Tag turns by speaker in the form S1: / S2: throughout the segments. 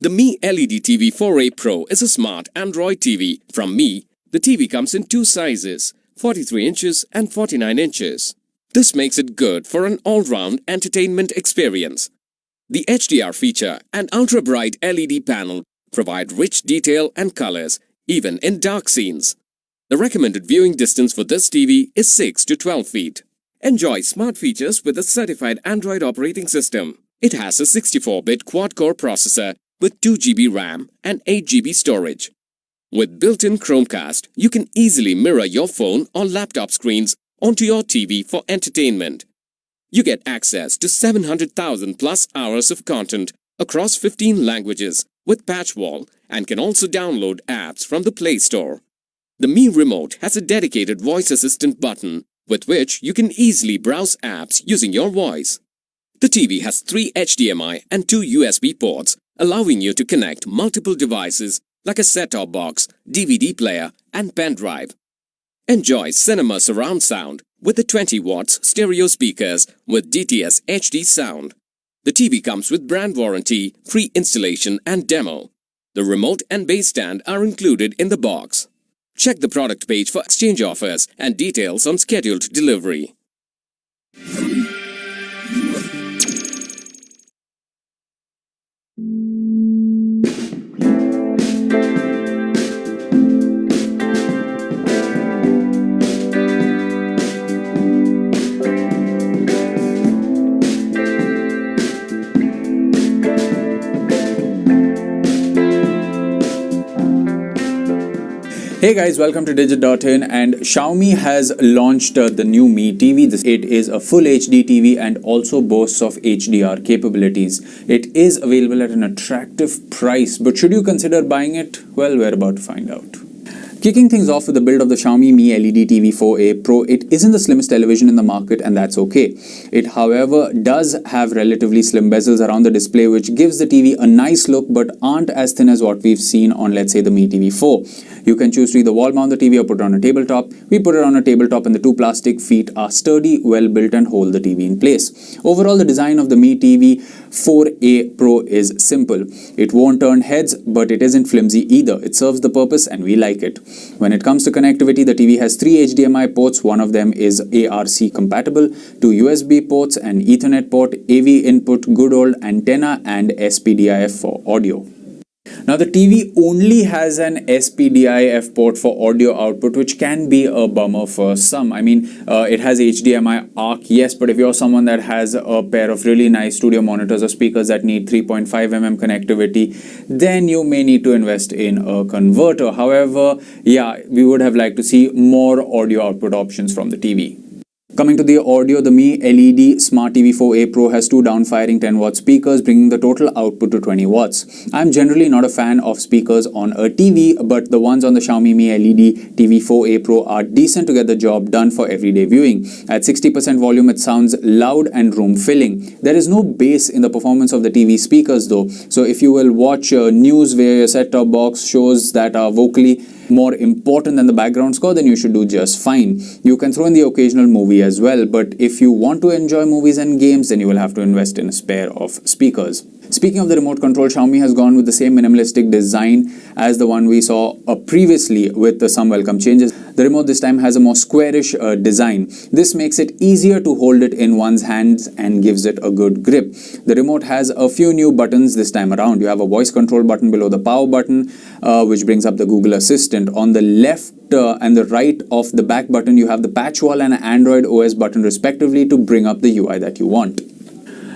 S1: The Mi LED TV 4A Pro is a smart Android TV. From Mi, the TV comes in two sizes, 43 inches and 49 inches. This makes it good for an all-round entertainment experience. The HDR feature and ultra-bright LED panel provide rich detail and colors, even in dark scenes. The recommended viewing distance for this TV is 6 to 12 feet. Enjoy smart features with a certified Android operating system. It has a 64-bit quad-core processor with 2 GB RAM and 8 GB storage. With built-in Chromecast, you can easily mirror your phone or laptop screens onto your TV for entertainment. You get access to 700,000 plus hours of content across 15 languages with Patchwall and can also download apps from the Play Store. The Mi Remote has a dedicated voice assistant button with which you can easily browse apps using your voice. The TV has 3 HDMI and 2 USB ports, allowing you to connect multiple devices like a set-top box, DVD player, and pen drive. Enjoy cinema surround sound with the 20 watts stereo speakers with DTS HD sound. The TV comes with brand warranty, free installation and demo. The remote and base stand are included in the box. Check the product page for exchange offers and details on scheduled delivery.
S2: Hey guys, welcome to Digit.in, and Xiaomi has launched the new Mi TV. It is a full HD TV and also boasts of HDR capabilities. It is available at an attractive price, but should you consider buying it? Well, we're about to find out. Kicking things off with the build of the Xiaomi Mi LED TV 4A Pro, it isn't the slimmest television in the market, and that's okay. It, however, does have relatively slim bezels around the display, which gives the TV a nice look but aren't as thin as what we've seen on, let's say, the Mi TV 4. You can choose to either wall mount the TV or put it on a tabletop. We put it on a tabletop and the two plastic feet are sturdy, well built and hold the TV in place. Overall, the design of the Mi TV 4A Pro is simple. It won't turn heads, but it isn't flimsy either. It serves the purpose and we like it. When it comes to connectivity, the TV has 3 HDMI ports. One of them is ARC compatible, 2 USB ports, an Ethernet port, AV input, good old antenna and SPDIF for audio. Now the TV only has an SPDIF port for audio output, which can be a bummer for some. I mean, it has HDMI ARC, yes, but if you're someone that has a pair of really nice studio monitors or speakers that need 3.5mm connectivity, then you may need to invest in a converter. However, yeah, we would have liked to see more audio output options from the TV. Coming to the audio, the Mi LED Smart TV 4A Pro has 2 downfiring 10-watt speakers, bringing the total output to 20 watts. I'm generally not a fan of speakers on a TV, but the ones on the Xiaomi Mi LED TV 4A Pro are decent to get the job done for everyday viewing. At 60% volume, it sounds loud and room-filling. There is no bass in the performance of the TV speakers though, so if you will watch news via your set-top box, shows that are vocally more important than the background score, then you should do just fine. You can throw in the occasional movie as well, but if you want to enjoy movies and games, then you will have to invest in a pair of speakers. Speaking of the remote control, Xiaomi has gone with the same minimalistic design as the one we saw previously with some welcome changes. The remote this time has a more squarish design. This makes it easier to hold it in one's hands and gives it a good grip. The remote has a few new buttons this time around. You have a voice control button below the power button, which brings up the Google Assistant. On the left and the right of the back button, you have the patch wall and Android OS button respectively to bring up the UI that you want.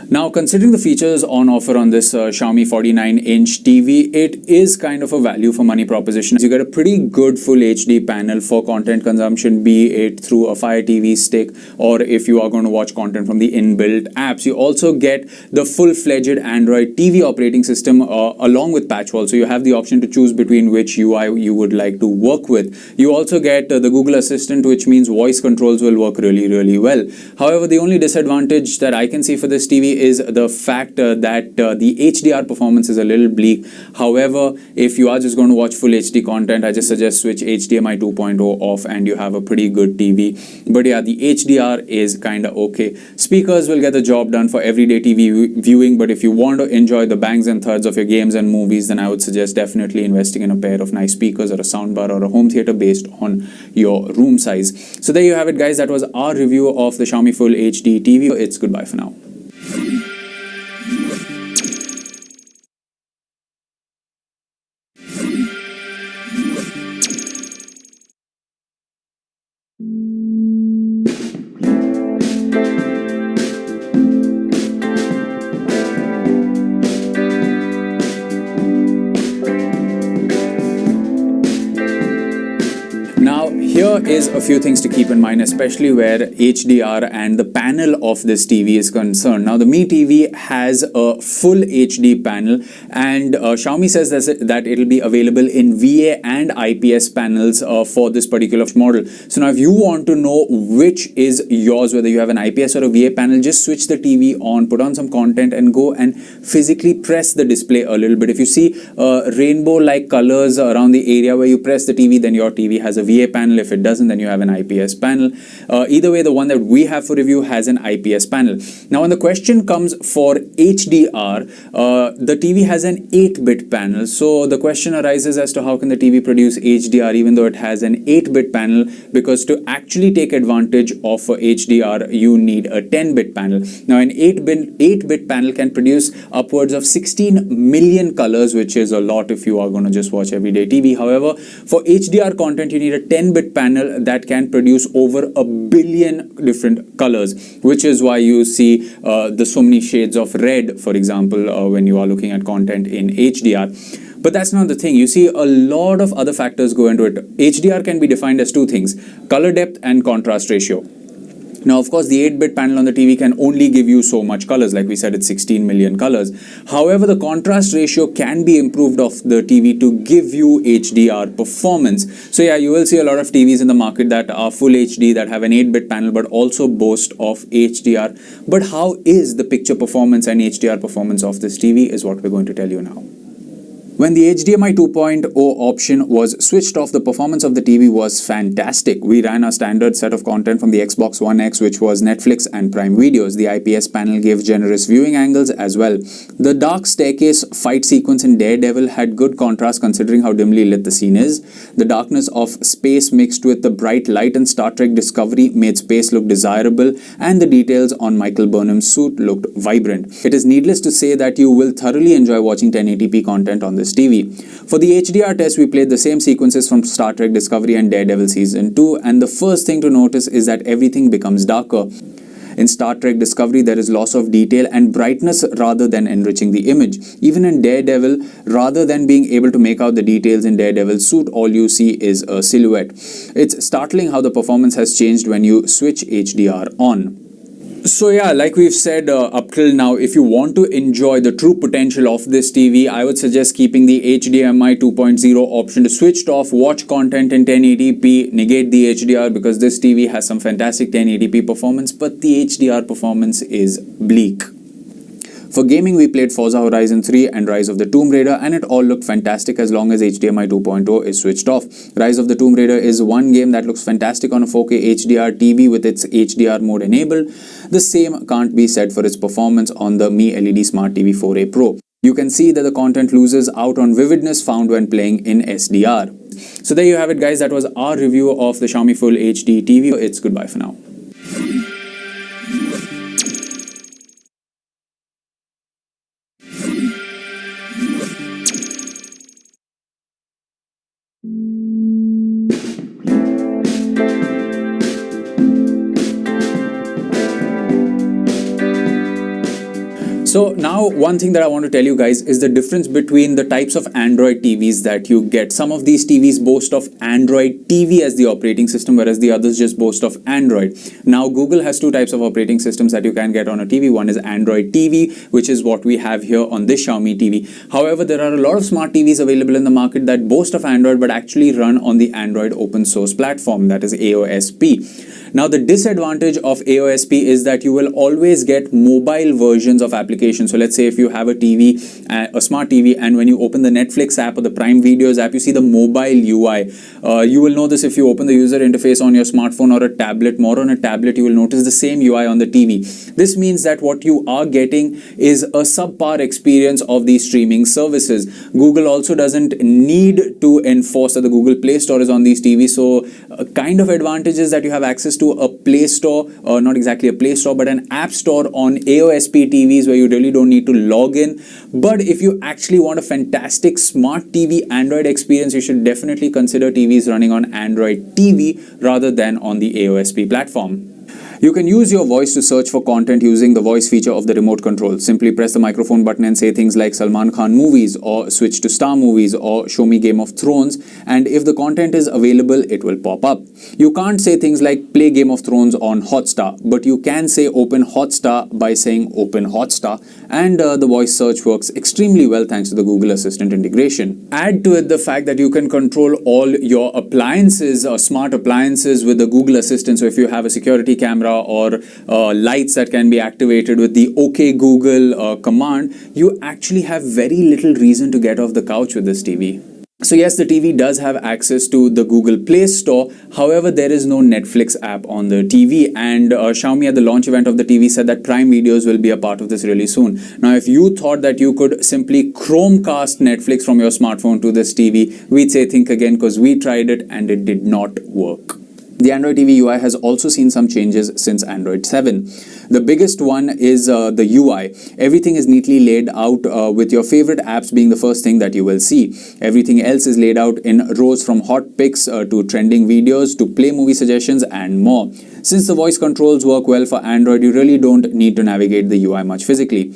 S2: Now, considering the features on offer on this Xiaomi 49-inch TV, it is kind of a value for money proposition. You get a pretty good full HD panel for content consumption, be it through a Fire TV stick or if you are going to watch content from the inbuilt apps. You also get the full-fledged Android TV operating system along with Patchwall, so you have the option to choose between which UI you would like to work with. You also get the Google Assistant, which means voice controls will work really, really well. However, the only disadvantage that I can see for this TV is the fact that the HDR performance is a little bleak. However, if you are just going to watch full HD content, I just suggest switch HDMI 2.0 off and you have a pretty good TV. But yeah, the HDR is kind of okay. Speakers will get the job done for everyday TV viewing, but if you want to enjoy the bangs and thuds of your games and movies, then I would suggest definitely investing in a pair of nice speakers or a soundbar or a home theater based on your room size. So there you have it, guys. That was our review of the Xiaomi Full HD TV. It's goodbye for now. Now, here is a few things to keep in mind, especially where HDR and the panel of this TV is concerned. Now, the Mi TV has a full HD panel, and Xiaomi says that it'll be available in VA and IPS panels for this particular model. So now, if you want to know which is yours, whether you have an IPS or a VA panel, just switch the TV on, put on some content, and go and physically press the display a little bit. If you see rainbow-like colors around the area where you press the TV, then your TV has a VA panel. If it doesn't, then you have an IPS panel. Either way, the one that we have for review has an IPS panel. Now, when the question comes for HDR, the TV has an 8-bit panel. So the question arises as to how can the TV produce HDR even though it has an 8-bit panel, because to actually take advantage of HDR, you need a 10-bit panel. Now, an 8-bit panel can produce upwards of 16 million colors, which is a lot if you are going to just watch everyday TV. However, for HDR content, you need a 10-bit panel that can produce over 1 billion different colors, which is why you see the so many shades of red, for example, when you are looking at content in HDR. But that's not the thing. You see, a lot of other factors go into it. HDR can be defined as two things: color depth and contrast ratio. Now, of course, the 8-bit panel on the TV can only give you so much colors. Like we said, it's 16 million colors. However, the contrast ratio can be improved off the TV to give you HDR performance. So yeah, you will see a lot of TVs in the market that are full HD, that have an 8-bit panel, but also boast of HDR. But how is the picture performance and HDR performance of this TV is what we're going to tell you now. When the HDMI 2.0 option was switched off, the performance of the TV was fantastic. We ran our standard set of content from the Xbox One X, which was Netflix and Prime Videos. The IPS panel gave generous viewing angles as well. The dark staircase fight sequence in Daredevil had good contrast considering how dimly lit the scene is. The darkness of space mixed with the bright light in Star Trek Discovery made space look desirable, and the details on Michael Burnham's suit looked vibrant. It is needless to say that you will thoroughly enjoy watching 1080p content on this TV. For the HDR test, we played the same sequences from Star Trek Discovery and Daredevil Season 2, and the first thing to notice is that everything becomes darker. In Star Trek Discovery, there is loss of detail and brightness rather than enriching the image. Even in Daredevil, rather than being able to make out the details in Daredevil's suit, all you see is a silhouette. It's startling how the performance has changed when you switch HDR on. So yeah, like we've said up till now, if you want to enjoy the true potential of this TV, I would suggest keeping the HDMI 2.0 option to switched off, watch content in 1080p, negate the HDR, because this TV has some fantastic 1080p performance, but the HDR performance is bleak. For gaming, we played Forza Horizon 3 and Rise of the Tomb Raider, and it all looked fantastic as long as HDMI 2.0 is switched off. Rise of the Tomb Raider is one game that looks fantastic on a 4K HDR TV with its HDR mode enabled. The same can't be said for its performance on the Mi LED Smart TV 4a Pro. You can see that the content loses out on vividness found when playing in SDR. So there you have it, guys. That was our review of the Xiaomi Full HD TV. It's goodbye for now. So Now, one thing that I want to tell you guys is the difference between the types of Android TVs that you get. Some of these TVs boast of Android TV as the operating system, whereas the others just boast of Android. Now, Google has two types of operating systems that you can get on a TV. One is Android TV, which is what we have here on this Xiaomi TV. However, there are a lot of smart TVs available in the market that boast of Android but actually run on the Android open source platform, that is AOSP. Now, the disadvantage of AOSP is that you will always get mobile versions of applications. So let's say if you have a TV, a smart TV, and when you open the Netflix app or the Prime Videos app, you see the mobile UI. You will know this if you open the user interface on your smartphone or a tablet. More on a tablet, you will notice the same UI on the TV. This means that what you are getting is a subpar experience of these streaming services. Google also doesn't need to enforce that the Google Play Store is on these TVs. So kind of advantage is that you have access to a Play Store, not exactly a Play Store, but an App Store on AOSP TVs where you really don't need to log in. But if you actually want a fantastic smart TV Android experience, you should definitely consider TVs running on Android TV rather than on the AOSP platform. You can use your voice to search for content using the voice feature of the remote control. Simply press the microphone button and say things like Salman Khan movies or switch to Star movies or show me Game of Thrones, and if the content is available, it will pop up. You can't say things like play Game of Thrones on Hotstar, but you can say open Hotstar by saying open Hotstar, and the voice search works extremely well thanks to the Google Assistant integration. Add to it the fact that you can control all your appliances or smart appliances with the Google Assistant. So if you have a security camera or lights that can be activated with the OK Google command, you actually have very little reason to get off the couch with this TV. So yes, the TV does have access to the Google Play Store. However, there is no Netflix app on the TV, and Xiaomi at the launch event of the TV said that Prime Videos will be a part of this really soon. Now, if you thought that you could simply Chromecast Netflix from your smartphone to this TV, we'd say think again, because we tried it and it did not work. The Android TV UI has also seen some changes since Android 7. The biggest one is the UI. Everything is neatly laid out with your favorite apps being the first thing that you will see. Everything else is laid out in rows from hot picks to trending videos to play movie suggestions and more. Since the voice controls work well for Android, you really don't need to navigate the UI much physically.